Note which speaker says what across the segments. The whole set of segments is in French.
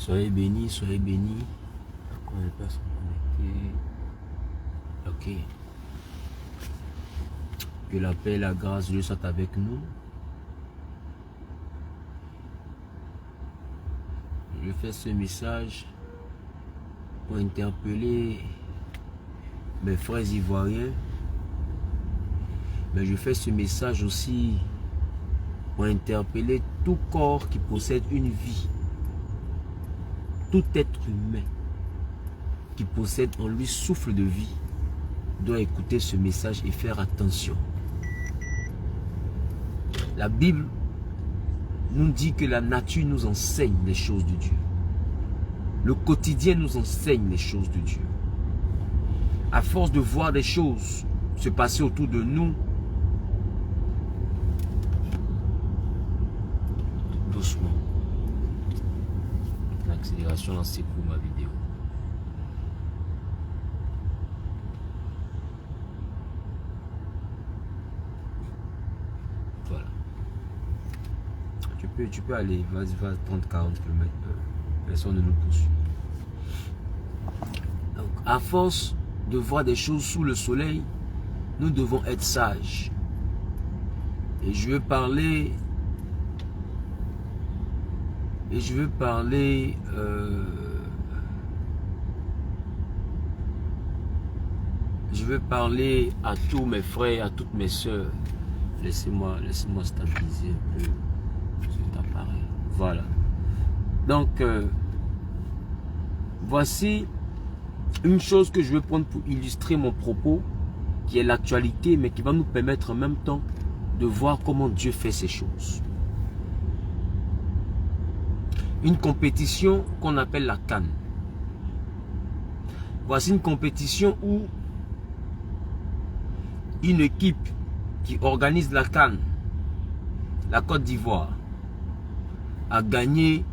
Speaker 1: Soyez bénis, soyez bénis. Combien de personnes connectées? Ok. Que la paix et la grâce de Dieu soient avec nous. Je fais ce message pour interpeller mes frères ivoiriens. Mais je fais ce message aussi pour interpeller tout corps qui possède une vie. Tout être humain qui possède en lui souffle de vie doit écouter ce message et faire attention. La Bible nous dit que la nature nous enseigne les choses de Dieu. Le quotidien nous enseigne les choses de Dieu. À force de voir des choses se passer autour de nous, doucement. L'accélération dans ses coups, ma vidéo. Voilà. Tu peux aller, vas-y, va 30-40 km. Personne ne nous poursuit. Donc, à force de voir des choses sous le soleil, nous devons être sages. Et je veux parler à tous mes frères, à toutes mes soeurs. Laissez-moi stabiliser un peu cet appareil. Voilà. Donc, voici une chose que je veux prendre pour illustrer mon propos, qui est l'actualité, mais qui va nous permettre en même temps de voir comment Dieu fait ces choses. Une compétition qu'on appelle la CAN. Voici une compétition où une équipe qui organise la CAN, la Côte d'Ivoire, a gagné,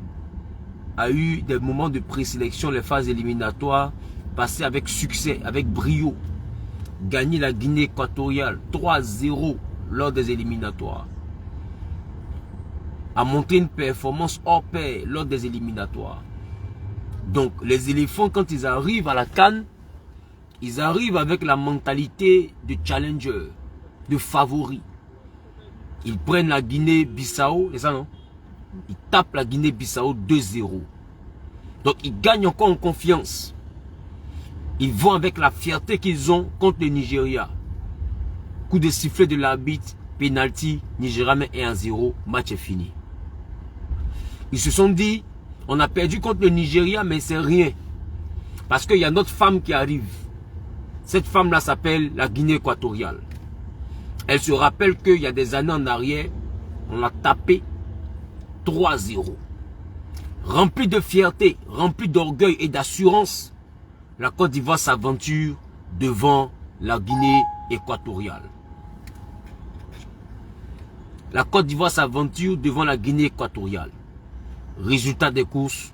Speaker 1: a eu des moments de présélection, les phases éliminatoires, passé avec succès, avec brio, gagné la Guinée équatoriale 3-0 lors des éliminatoires, a montré une performance hors pair lors des éliminatoires. Donc les éléphants, quand ils arrivent à la CAN, ils arrivent avec la mentalité de challenger, de favori. Ils prennent la Guinée-Bissau, c'est ça non? Ils tapent la Guinée-Bissau 2-0. Donc ils gagnent encore en confiance. Ils vont avec la fierté qu'ils ont contre le Nigeria. Coup de sifflet de l'arbitre, penalty, Nigeria met 1-0, match est fini. Ils se sont dit, on a perdu contre le Nigeria, mais c'est rien. Parce qu'il y a notre femme qui arrive. Cette femme-là s'appelle la Guinée équatoriale. Elle se rappelle qu'il y a des années en arrière, on l'a tapé 3-0. Rempli de fierté, rempli d'orgueil et d'assurance, la Côte d'Ivoire s'aventure devant la Guinée équatoriale. La Côte d'Ivoire s'aventure devant la Guinée équatoriale. Résultat des courses,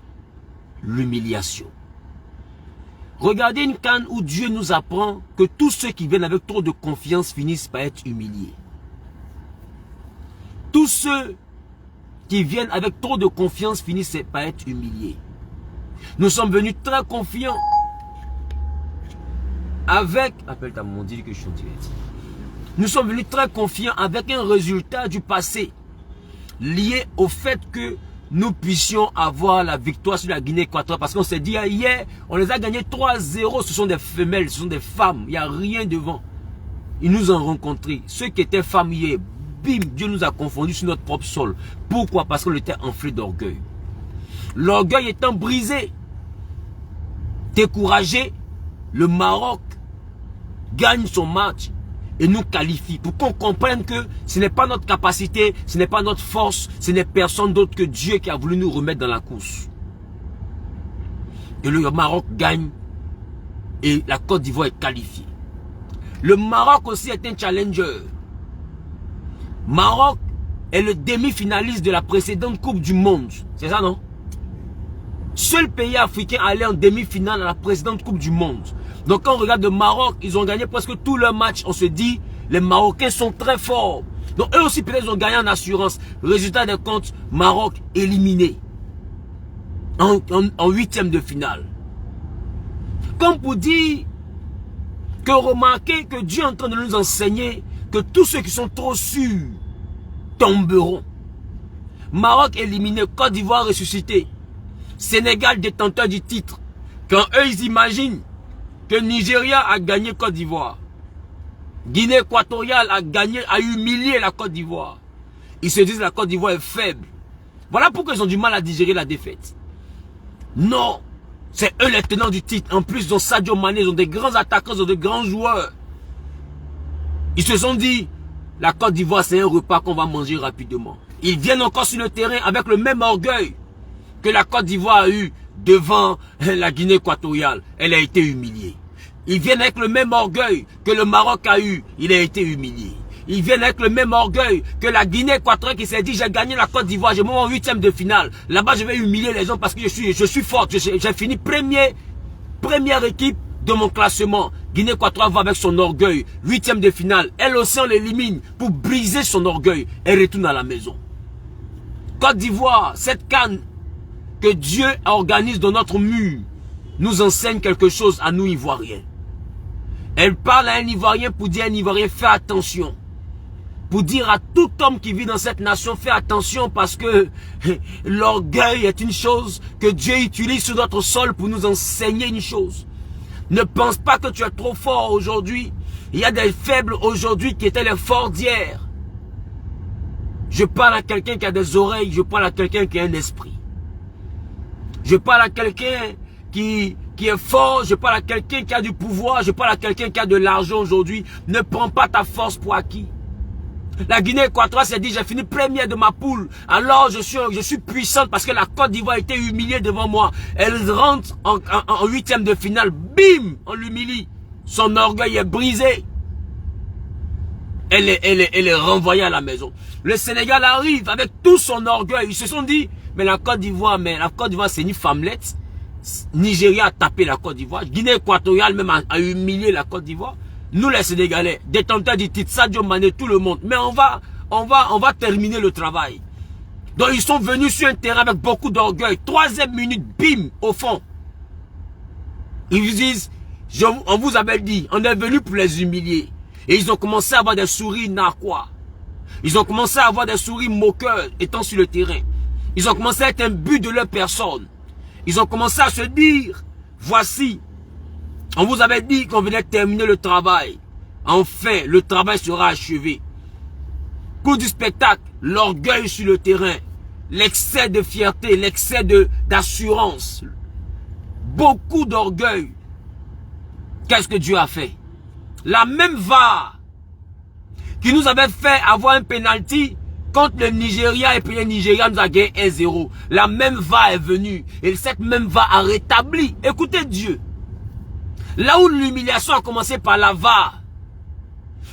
Speaker 1: l'humiliation. Regardez une CAN où Dieu nous apprend que tous ceux qui viennent avec trop de confiance finissent par être humiliés. Tous ceux qui viennent avec trop de confiance finissent par être humiliés. Nous sommes venus très confiants avec... Appelle ta maman, dis que je suis en direct. Nous sommes venus très confiants avec un résultat du passé lié au fait que nous puissions avoir la victoire sur la Guinée équatoriale. Parce qu'on s'est dit hier, on les a gagnés 3-0. Ce sont des femelles, ce sont des femmes. Il n'y a rien devant. Ils nous ont rencontrés. Ceux qui étaient femmes hier, bim, Dieu nous a confondus sur notre propre sol. Pourquoi? Parce qu'on était enflé d'orgueil. L'orgueil étant brisé, découragé, le Maroc gagne son match et nous qualifie pour qu'on comprenne que ce n'est pas notre capacité, ce n'est pas notre force, ce n'est personne d'autre que Dieu qui a voulu nous remettre dans la course. Et le Maroc gagne et la Côte d'Ivoire est qualifiée. Le Maroc aussi est un challenger. Maroc est le demi-finaliste de la précédente Coupe du Monde. C'est ça non? Seul pays africain allé en demi-finale à la précédente Coupe du Monde. Donc quand on regarde le Maroc, ils ont gagné presque tous leurs matchs. On se dit, les Marocains sont très forts. Donc eux aussi peut-être ils ont gagné en assurance. Résultat des comptes, Maroc éliminé. en huitième de finale. Comme pour dire que remarquez que Dieu est en train de nous enseigner que tous ceux qui sont trop sûrs tomberont. Maroc éliminé, Côte d'Ivoire ressuscité, Sénégal détenteur du titre. Quand eux ils imaginent que Nigeria a gagné Côte d'Ivoire, Guinée équatoriale a gagné, a humilié la Côte d'Ivoire, ils se disent que la Côte d'Ivoire est faible. Voilà pourquoi ils ont du mal à digérer la défaite. Non, c'est eux les tenants du titre. En plus, ils ont Sadio Mané, ils ont des grands attaquants, ils ont des grands joueurs. Ils se sont dit, la Côte d'Ivoire, c'est un repas qu'on va manger rapidement. Ils viennent encore sur le terrain avec le même orgueil que la Côte d'Ivoire a eu devant la Guinée équatoriale. Elle a été humiliée. Ils viennent avec le même orgueil que le Maroc a eu. Il a été humilié. Ils viennent avec le même orgueil que la Guinée équatoriale qui s'est dit j'ai gagné la Côte d'Ivoire, j'ai mon huitième de finale. Là-bas je vais humilier les gens parce que je suis forte. J'ai fini première équipe de mon classement. Guinée équatoriale va avec son orgueil. Huitième de finale. Elle aussi on l'élimine pour briser son orgueil. Elle retourne à la maison. Côte d'Ivoire, cette CAN que Dieu organise dans notre mur nous enseigne quelque chose à nous Ivoiriens. Elle parle à un Ivoirien pour dire à un Ivoirien fais attention. Pour dire à tout homme qui vit dans cette nation, fais attention parce que l'orgueil est une chose que Dieu utilise sur notre sol pour nous enseigner une chose. Ne pense pas que tu es trop fort aujourd'hui. Il y a des faibles aujourd'hui qui étaient les forts d'hier. Je parle à quelqu'un qui a des oreilles, je parle à quelqu'un qui a un esprit. Je parle à quelqu'un qui est fort, je parle à quelqu'un qui a du pouvoir, je parle à quelqu'un qui a de l'argent aujourd'hui. Ne prends pas ta force pour acquis. La Guinée équatoriale s'est dit, j'ai fini première de ma poule. Alors je suis puissante parce que la Côte d'Ivoire a été humiliée devant moi. Elle rentre en huitième de finale. Bim! On l'humilie. Son orgueil est brisé. Elle est renvoyée à la maison. Le Sénégal arrive avec tout son orgueil. Ils se sont dit, mais la Côte d'Ivoire, c'est une femmelette. Nigeria a tapé la Côte d'Ivoire. Guinée équatoriale même a humilié la Côte d'Ivoire. Nous les Sénégalais, détenteurs du titre, Sadio Mané, tout le monde. Mais on va terminer le travail. Donc ils sont venus sur un terrain avec beaucoup d'orgueil. Troisième minute, bim, au fond. Ils vous disent, on vous avait dit, on est venu pour les humilier. Et ils ont commencé à avoir des sourires narquois. Ils ont commencé à avoir des sourires moqueurs étant sur le terrain. Ils ont commencé à être un but de leur personne. Ils ont commencé à se dire, voici, on vous avait dit qu'on venait terminer le travail. Enfin, le travail sera achevé. Coup du spectacle, l'orgueil sur le terrain, l'excès de fierté, l'excès d'assurance, beaucoup d'orgueil. Qu'est-ce que Dieu a fait? La même VAR qui nous avait fait avoir un penalty contre le Nigeria et puis le Nigeria nous a gagné 1-0. La même VAR est venue et cette même VAR a rétabli. Écoutez Dieu. Là où l'humiliation a commencé par la VAR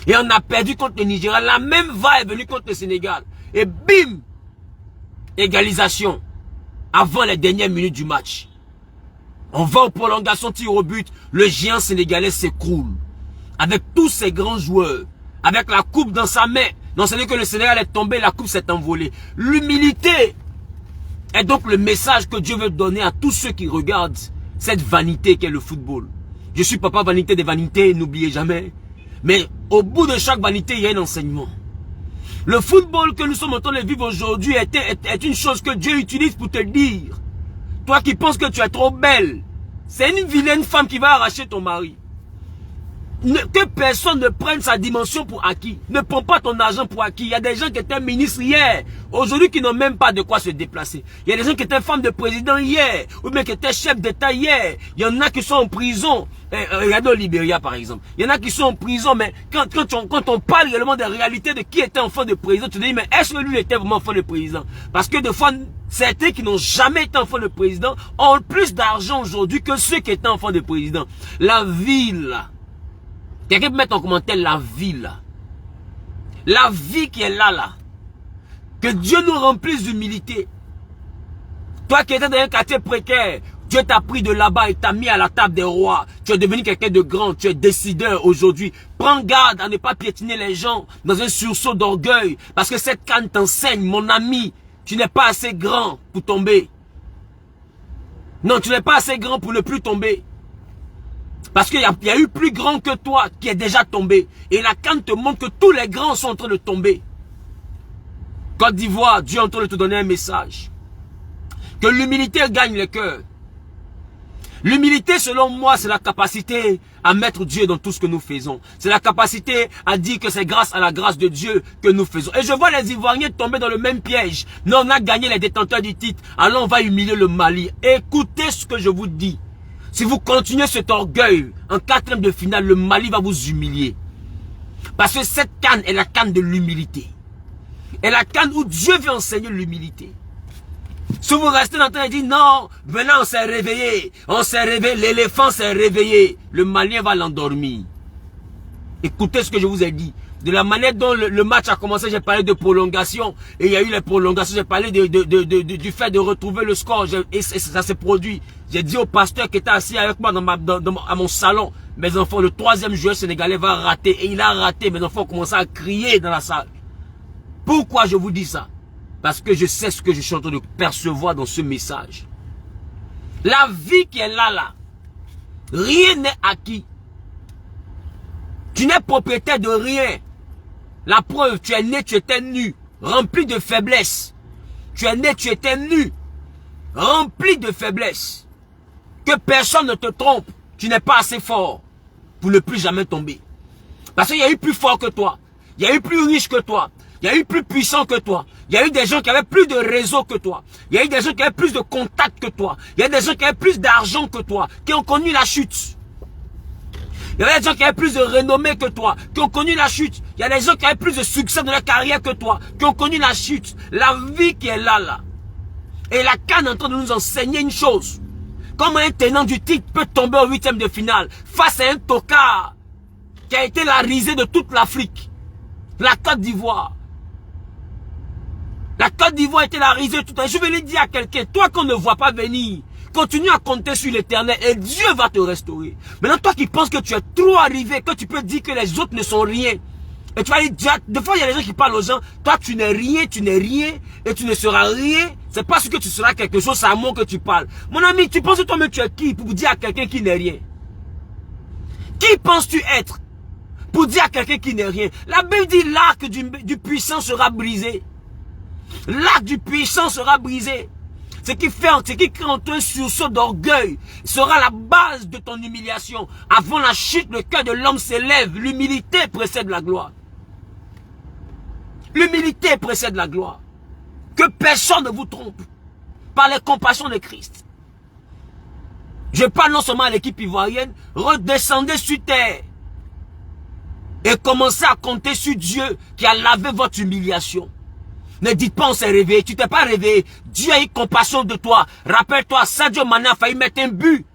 Speaker 1: et on a perdu contre le Nigeria, la même VAR est venue contre le Sénégal. Et bim! Égalisation avant les dernières minutes du match. On va aux prolongations, tir au but. Le géant sénégalais s'écroule. Avec tous ses grands joueurs. Avec la coupe dans sa main. Non, ce n'est que le Sénégal est tombé, la coupe s'est envolée. L'humilité est donc le message que Dieu veut donner à tous ceux qui regardent cette vanité qu'est le football. Je suis papa vanité des vanités, n'oubliez jamais. Mais au bout de chaque vanité, il y a un enseignement. Le football que nous sommes en train de vivre aujourd'hui est une chose que Dieu utilise pour te dire. Toi qui penses que tu es trop belle, c'est une vilaine femme qui va arracher ton mari. Que personne ne prenne sa dimension pour acquis. Ne prends pas ton argent pour acquis. Il y a des gens qui étaient ministres hier, aujourd'hui qui n'ont même pas de quoi se déplacer. Il y a des gens qui étaient femmes de président hier, ou bien qui étaient chefs d'État hier. Il y en a qui sont en prison. Regardez au Libéria par exemple. Il y en a qui sont en prison, mais quand on parle réellement des réalités de qui était enfant de président, tu te dis, mais est-ce que lui était vraiment enfant de président? Parce que des fois, certains qui n'ont jamais été enfants de président ont plus d'argent aujourd'hui que ceux qui étaient enfants de président. La ville, quelqu'un peut mettre en commentaire la vie là. La vie qui est là. Que Dieu nous remplisse d'humilité. Toi qui étais dans un quartier précaire, Dieu t'a pris de là-bas et t'a mis à la table des rois. Tu es devenu quelqu'un de grand, tu es décideur aujourd'hui. Prends garde à ne pas piétiner les gens dans un sursaut d'orgueil. Parce que cette canne t'enseigne, mon ami, tu n'es pas assez grand pour tomber. Non, tu n'es pas assez grand pour ne plus tomber. Parce qu'il y a eu plus grand que toi qui est déjà tombé. Et la CAN te montre que tous les grands sont en train de tomber. Côte d'Ivoire, Dieu est en train de te donner un message. Que l'humilité gagne les cœurs. L'humilité, selon moi, c'est la capacité à mettre Dieu dans tout ce que nous faisons. C'est la capacité à dire que c'est grâce à la grâce de Dieu que nous faisons. Et je vois les Ivoiriens tomber dans le même piège. Non, on a gagné les détenteurs du titre. Alors on va humilier le Mali. Écoutez ce que je vous dis. Si vous continuez cet orgueil, en quatrième de finale, le Mali va vous humilier. Parce que cette CAN est la CAN de l'humilité. Et la CAN où Dieu veut enseigner l'humilité. Si vous restez dans le temps et dites non, maintenant on s'est réveillé, l'éléphant s'est réveillé, le Malien va l'endormir. Écoutez ce que je vous ai dit. De la manière dont le match a commencé, j'ai parlé de prolongation. Et il y a eu les prolongations, j'ai parlé du fait de retrouver le score. Et ça s'est produit. J'ai dit au pasteur qui était assis avec moi à mon salon, mes enfants, le troisième joueur sénégalais va rater. Et il a raté, mes enfants ont commencé à crier dans la salle. Pourquoi je vous dis ça? Parce que je sais ce que je suis en train de percevoir dans ce message. La vie qui est là, rien n'est acquis. Tu n'es propriétaire de rien. La preuve, tu es né, tu étais nu, rempli de faiblesse. Tu es né, tu étais nu, rempli de faiblesse. Que personne ne te trompe. Tu n'es pas assez fort pour ne plus jamais tomber. Parce qu'il y a eu plus fort que toi. Il y a eu plus riche que toi. Il y a eu plus puissant que toi. Il y a eu des gens qui avaient plus de réseau que toi. Il y a eu des gens qui avaient plus de contacts que toi. Il y a des gens qui avaient plus d'argent que toi, qui ont connu la chute. Il y avait des gens qui avaient plus de renommée que toi, qui ont connu la chute. Il y a des gens qui avaient plus de succès dans leur carrière que toi, qui ont connu la chute. La vie qui est là. Et la CAN est en train de nous enseigner une chose. Comment un tenant du titre peut tomber au 8e de finale face à un tocard qui a été la risée de toute l'Afrique. La Côte d'Ivoire. La Côte d'Ivoire était la risée tout à l'heure. Je vais le dire à quelqu'un, toi qu'on ne voit pas venir, continue à compter sur l'Éternel et Dieu va te restaurer. Maintenant, toi qui penses que tu es trop arrivé, que tu peux dire que les autres ne sont rien. Et tu vas dire, des fois il y a des gens qui parlent aux gens, toi tu n'es rien et tu ne seras rien. C'est parce que tu seras quelque chose, c'est à moi que tu parles. Mon ami, tu penses que toi-même tu es qui pour dire à quelqu'un qui n'est rien? Qui penses-tu être pour dire à quelqu'un qui n'est rien? La Bible dit l'arc du puissant sera brisé. L'arc du puissant sera brisé. Ce qui crée en toi un sursaut d'orgueil sera la base de ton humiliation. Avant la chute, le cœur de l'homme s'élève. L'humilité précède la gloire. L'humilité précède la gloire. Que personne ne vous trompe par les compassions de Christ. Je parle non seulement à l'équipe ivoirienne, redescendez sur terre et commencez à compter sur Dieu qui a lavé votre humiliation. Ne dites pas on s'est réveillé, tu t'es pas réveillé. Dieu a eu compassion de toi. Rappelle-toi, Sadio Mané a failli mettre un but.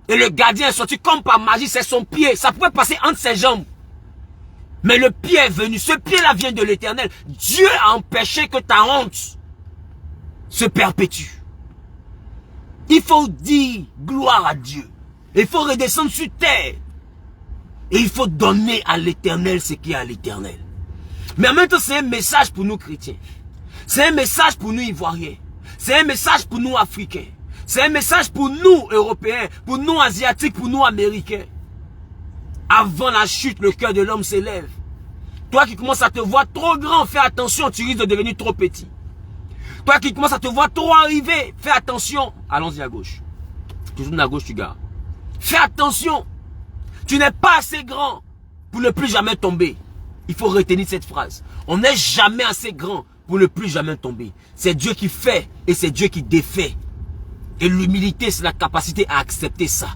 Speaker 1: Et le gardien est sorti comme par magie, c'est son pied. Ça pouvait passer entre ses jambes. Mais le pied est venu, ce pied-là vient de l'Éternel. Dieu a empêché que ta honte se perpétue. Il faut dire gloire à Dieu. Il faut redescendre sur terre. Et il faut donner à l'Éternel ce qui est à l'Éternel. Mais en même temps, c'est un message pour nous chrétiens. C'est un message pour nous Ivoiriens. C'est un message pour nous Africains. C'est un message pour nous Européens, pour nous Asiatiques, pour nous Américains. Avant la chute, le cœur de l'homme s'élève. Toi qui commences à te voir trop grand, fais attention, tu risques de devenir trop petit. Toi qui commences à te voir trop arrivé, fais attention. Allons-y à gauche. Tu tournes à gauche, tu gardes. Fais attention. Tu n'es pas assez grand pour ne plus jamais tomber. Il faut retenir cette phrase. On n'est jamais assez grand pour ne plus jamais tomber. C'est Dieu qui fait et c'est Dieu qui défait. Et l'humilité, c'est la capacité à accepter ça.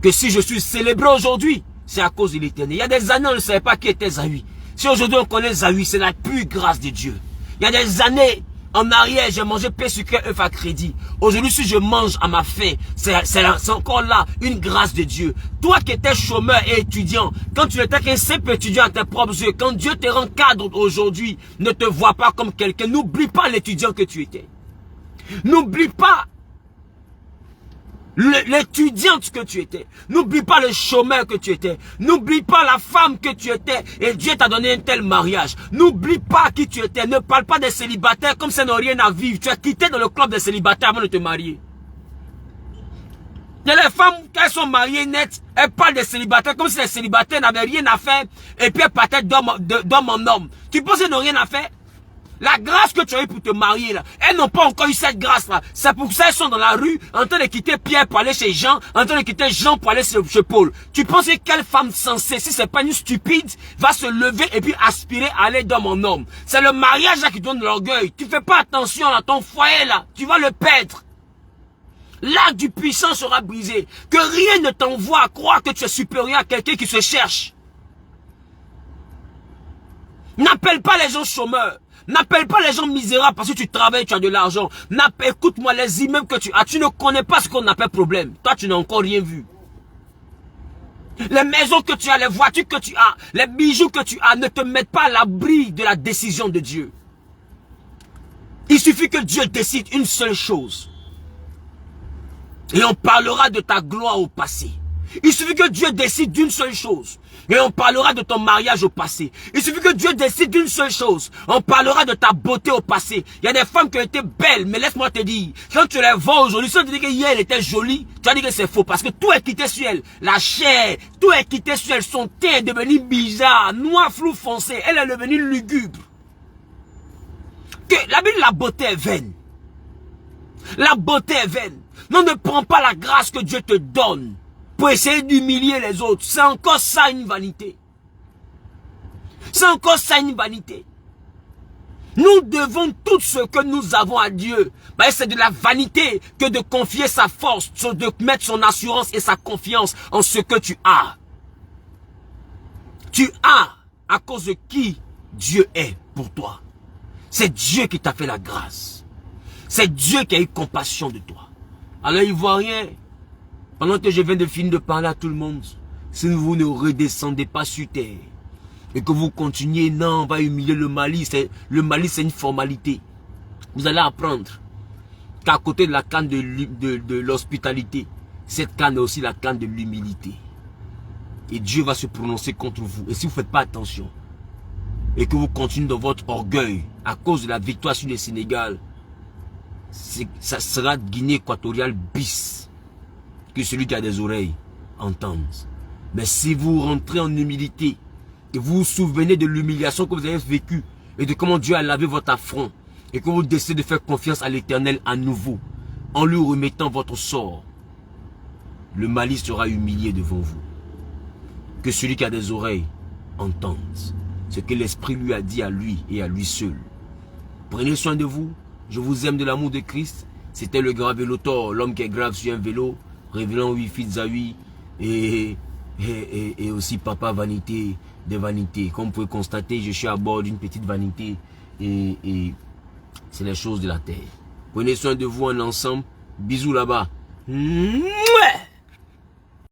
Speaker 1: Que si je suis célébré aujourd'hui, c'est à cause de l'Éternel. Il y a des années, on ne savait pas qui était Zahui. Si aujourd'hui on connaît Zahui, c'est la pure grâce de Dieu. Il y a des années, en arrière, j'ai mangé pain sucré, œuf à crédit. Aujourd'hui, si je mange à ma faim, c'est encore là une grâce de Dieu. Toi qui étais chômeur et étudiant, quand tu n'étais qu'un simple étudiant à tes propres yeux, quand Dieu te rend cadre aujourd'hui, ne te vois pas comme quelqu'un. N'oublie pas l'étudiant que tu étais. N'oublie pas l'étudiante que tu étais. N'oublie pas le chômeur que tu étais. N'oublie pas la femme que tu étais. Et Dieu t'a donné un tel mariage. N'oublie pas qui tu étais. Ne parle pas des célibataires comme ça n'a rien à vivre. Tu as quitté dans le club des célibataires avant de te marier. Et les femmes, quand elles sont mariées nettes, elles parlent des célibataires comme si les célibataires n'avaient rien à faire et puis elles partaient d'homme en homme. Tu penses qu'elles n'ont rien à faire? La grâce que tu as eu pour te marier là, elles n'ont pas encore eu cette grâce là. C'est pour ça qu'elles sont dans la rue, en train de quitter Pierre pour aller chez Jean, en train de quitter Jean pour aller chez Paul. Tu penses que quelle femme sensée, si c'est pas une stupide, va se lever et puis aspirer à aller d'homme en homme? C'est le mariage là qui donne l'orgueil. Tu fais pas attention à ton foyer là, tu vas le perdre. L'arc du puissant sera brisé. Que rien ne t'envoie à croire que tu es supérieur à quelqu'un qui se cherche. N'appelle pas les gens chômeurs. N'appelle pas les gens misérables parce que tu travailles, tu as de l'argent. Écoute-moi, les immeubles que tu as, tu ne connais pas ce qu'on appelle problème. Toi, tu n'as encore rien vu. Les maisons que tu as, les voitures que tu as, les bijoux que tu as ne te mettent pas à l'abri de la décision de Dieu. Il suffit que Dieu décide une seule chose. Et on parlera de ta gloire au passé. Il suffit que Dieu décide d'une seule chose. Et on parlera de ton mariage au passé. Il suffit que Dieu décide d'une seule chose. On parlera de ta beauté au passé. Il y a des femmes qui ont été belles, mais laisse-moi te dire, quand tu les vois aujourd'hui, si on te dit que hier elle était jolie, tu vas dire que c'est faux. Parce que tout est quitté sur elle. La chair, tout est quitté sur elle. Son teint est devenu bizarre, noir, flou, foncé. Elle est devenue lugubre. Que la Bible, la beauté est vaine. La beauté est vaine. Non, ne prends pas la grâce que Dieu te donne pour essayer d'humilier les autres. C'est encore ça une vanité. C'est encore ça une vanité. Nous devons tout ce que nous avons à Dieu. C'est de la vanité que de confier sa force, de mettre son assurance et sa confiance en ce que tu as. Tu as à cause de qui Dieu est pour toi. C'est Dieu qui t'a fait la grâce. C'est Dieu qui a eu compassion de toi. Alors Ivoirien, pendant que je viens de finir de parler à tout le monde, si vous ne redescendez pas sur terre et que vous continuez, non, on va humilier le Mali, c'est une formalité. Vous allez apprendre qu'à côté de la canne de l'hospitalité, cette canne est aussi la canne de l'humilité. Et Dieu va se prononcer contre vous. Et si vous ne faites pas attention et que vous continuez dans votre orgueil à cause de la victoire sur le Sénégal, ça sera Guinée équatoriale bis. Que celui qui a des oreilles entende. Mais si vous rentrez en humilité et vous vous souvenez de l'humiliation que vous avez vécue et de comment Dieu a lavé votre affront et que vous décidez de faire confiance à l'Éternel à nouveau en lui remettant votre sort, le Mali sera humilié devant vous. Que celui qui a des oreilles entende ce que l'Esprit lui a dit à lui et à lui seul. Prenez soin de vous. Je vous aime de l'amour de Christ. C'était le grand véloteur, l'homme qui est grave sur un vélo, révélant Wi-Fi Zawi et aussi Papa Vanité des vanités. Comme vous pouvez constater, je suis à bord d'une petite vanité et c'est les choses de la terre. Prenez soin de vous en ensemble. Bisous là-bas. Mouais.